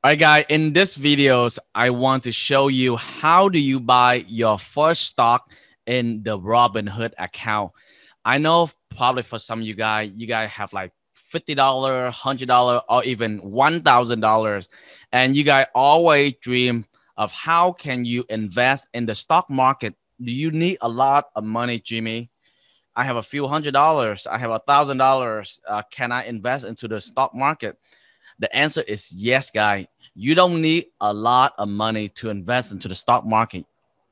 All right, guys, in this videos, I want to show you how do you buy your first stock in the Robinhood account. I know probably for some of you guys have like $50, $100, or even $1,000. And you guys always dream of how can you invest in the stock market. Do you need a lot of money, Jimmy? I have a few $100. I have $1,000. Can I invest into the stock market? The answer is yes, guy. You don't need a lot of money to invest into the stock market.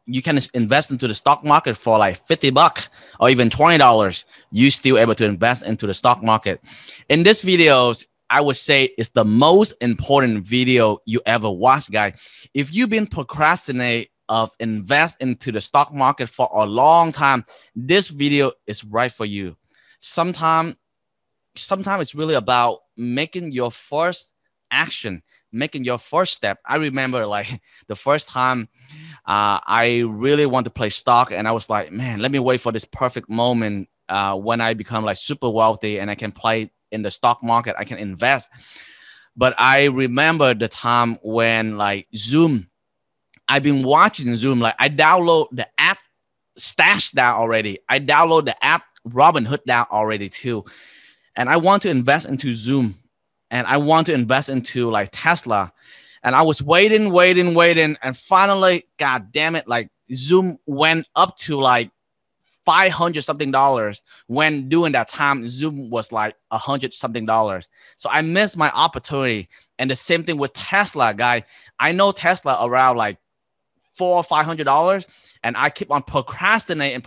You can invest into the stock market for like $50 or even $20. You still able to invest into the stock market. In this videos, I would say it's the most important video you ever watch, guy. If you've been procrastinating of invest into the stock market for a long time, this video is right for you. Sometimes it's really about making your first action, making your first step. I remember like the first time I really want to play stock, and I was like, man, let me wait for this perfect moment when I become like super wealthy and I can play in the stock market, I can invest. But I remember the time when like Zoom, I've been watching Zoom, like I download the app Stash down already. I download the app Robinhood down already too. And I want to invest into Zoom, and I want to invest into like Tesla. And I was waiting. And finally, God damn it, like Zoom went up to like 500 something dollars when during that time Zoom was like 100 something dollars. So I missed my opportunity. And the same thing with Tesla, guy. I know Tesla around like $400 or $500, and I keep on procrastinate.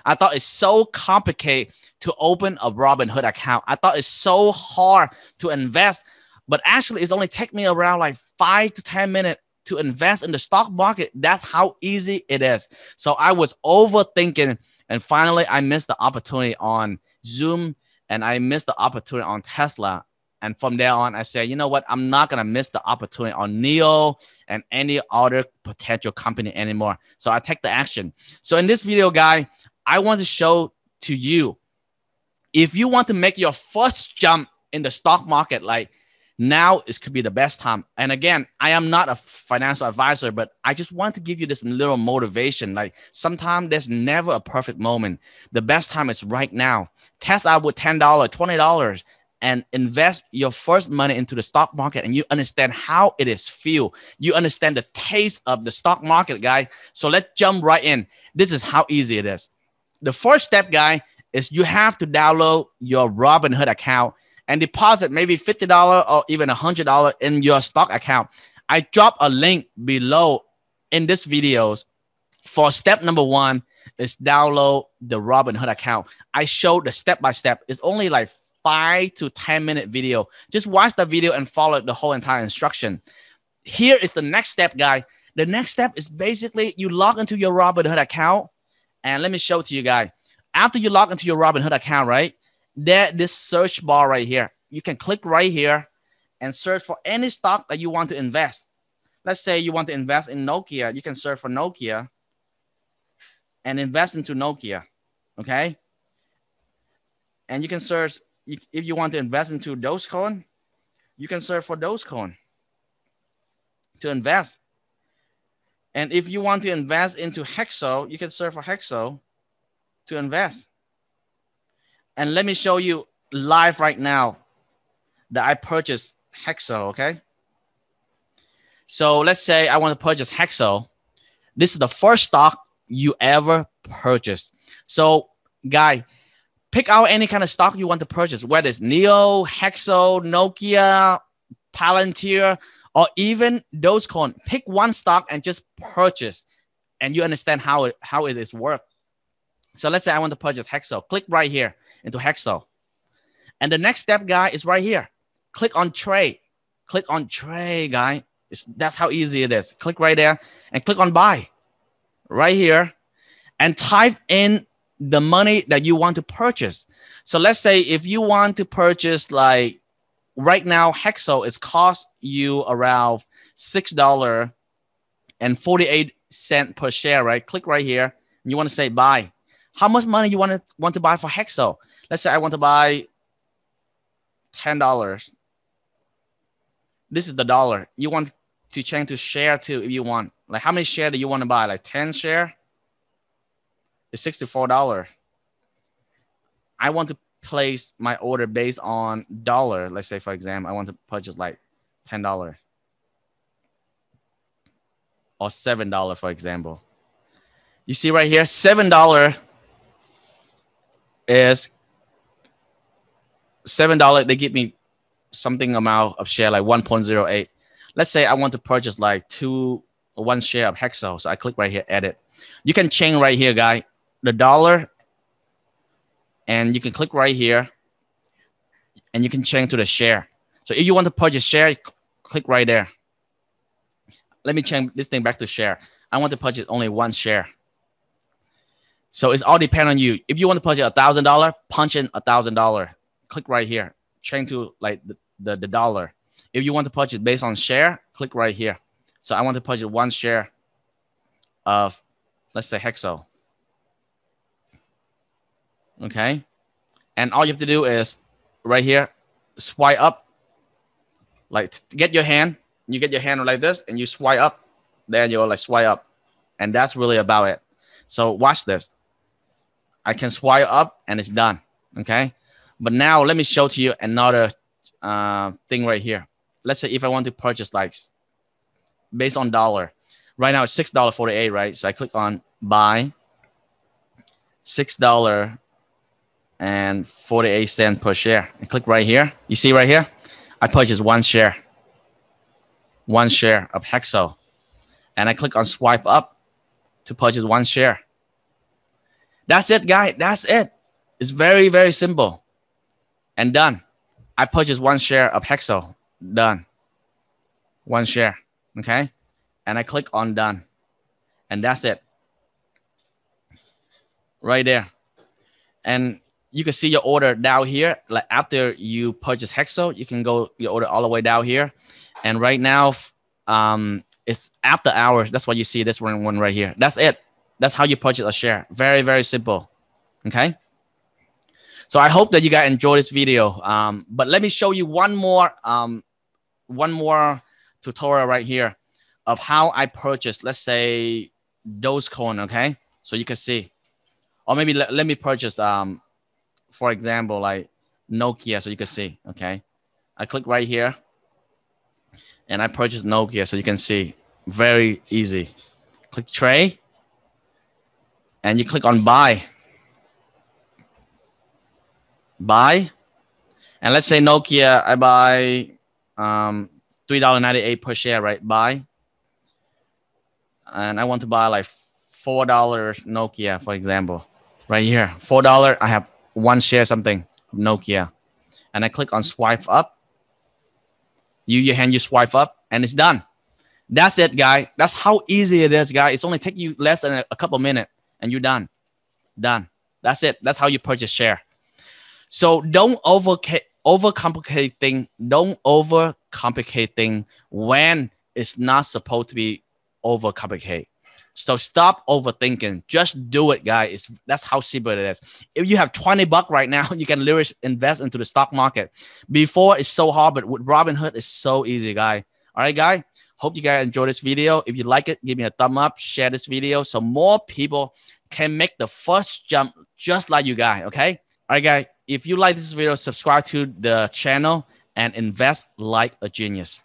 I thought it's so complicated to open a Robinhood account. I thought it's so hard to invest, but actually it's only take me around like 5 to 10 minutes to invest in the stock market. That's how easy it is. So I was overthinking, and finally I missed the opportunity on Zoom, and I missed the opportunity on Tesla. And from there on, I said, you know what? I'm not going to miss the opportunity on NIO and any other potential company anymore. So I take the action. So in this video, guy, I want to show to you, if you want to make your first jump in the stock market, like now is could be the best time. And again, I am not a financial advisor, but I just want to give you this little motivation. Like sometimes there's never a perfect moment. The best time is right now. Test out with $10, $20. And invest your first money into the stock market, and you understand how it is feel. You understand the taste of the stock market, guy. So let's jump right in. This is how easy it is. The first step, guy, is you have to download your Robinhood account and deposit maybe $50 or even $100 in your stock account. I drop a link below in this videos for step number one is download the Robinhood account. I showed the step-by-step. It's only like 5 to 10 minute video. Just watch the video and follow the whole entire instruction. Here is the next step, guy. The next step is basically you log into your Robinhood account, and let me show it to you, guys. After you log into your Robinhood account, right, there this search bar right here. You can click right here and search for any stock that you want to invest. Let's say you want to invest in Nokia. You can search for Nokia and invest into Nokia, okay? And you can search. If you want to invest into Dogecoin, you can search for Dogecoin to invest. And if you want to invest into Hexo, you can search for Hexo to invest. And let me show you live right now that I purchased Hexo, okay? So let's say I want to purchase Hexo. This is the first stock you ever purchased. So, guy, pick out any kind of stock you want to purchase, whether it's NIO, Hexo, Nokia, Palantir, or even Dogecoin. Pick one stock and just purchase, and you understand how it is work. So let's say I want to purchase Hexo. Click right here into Hexo. And the next step, guy, is right here. Click on trade. Click on trade, guy. That's how easy it is. Click right there and click on buy right here and type in the money that you want to purchase. So let's say if you want to purchase, like right now, Hexo is cost you around $6.48 per share, right? Click right here and you want to say buy. How much money you want to buy for Hexo? Let's say I want to buy $10. This is the dollar. You want to change to share too if you want. Like how many share do you want to buy? Like 10 share? It's $64. I want to place my order based on dollar. Let's say, for example, I want to purchase like $10 or $7, for example. You see right here, $7 is $7. They give me something amount of share like 1.08. Let's say I want to purchase like one share of Hexo. So I click right here, edit. You can change right here, guy, the dollar, and you can click right here and you can change to the share. So if you want to purchase share, click right there. Let me change this thing back to share. I want to purchase only one share. So it's all depend on you. If you want to purchase $1,000, punch in $1,000. Click right here. Change to like the dollar. If you want to purchase based on share, click right here. So I want to purchase one share of, let's say, Hexo. Okay. And all you have to do is right here, swipe up. Like get your hand. You get your hand like this and you swipe up. Then you'll like swipe up. And that's really about it. So watch this. I can swipe up and it's done. Okay. But now let me show to you another thing right here. Let's say if I want to purchase like based on dollar. Right now it's $6.48, right? So I click on buy $6.48 per share. And click right here. You see right here? I purchase one share of Hexo. And I click on swipe up to purchase one share. That's it, guys. That's it. It's very, very simple. And done. I purchased one share of Hexo. Done. One share. Okay. And I click on done. And that's it. Right there. And you can see your order down here. Like after you purchase Hexo, you can go your order all the way down here. And right now, it's after hours. That's why you see this one right here. That's it. That's how you purchase a share. Very, very simple. Okay. So I hope that you guys enjoy this video. But let me show you one more tutorial right here of how I purchase, let's say, Dogecoin. Okay. So you can see, or maybe let me purchase, for example, like Nokia. So you can see. Okay. I click right here and I purchase Nokia. So you can see, very easy. Click trade. And you click on buy. Buy. And let's say Nokia, I buy $3.98 per share, right? Buy. And I want to buy like $4 Nokia, for example. Right here. $4, I have one share something, Nokia. And I click on swipe up. You swipe up and it's done. That's it, guys. That's how easy it is, guys. It's only take you less than a couple minutes. And you're done. Done. That's it. That's how you purchase share. So don't overcomplicate things. Don't overcomplicate things when it's not supposed to be overcomplicated. So stop overthinking. Just do it, guys. That's how simple it is. If you have $20 right now, you can literally invest into the stock market. Before it's so hard, but with Robinhood, it's so easy, guys. All right, guys. Hope you guys enjoy this video. If you like it, give me a thumb up, share this video so more people can make the first jump just like you guys, okay? All right, guys, if you like this video, subscribe to the channel and invest like a genius.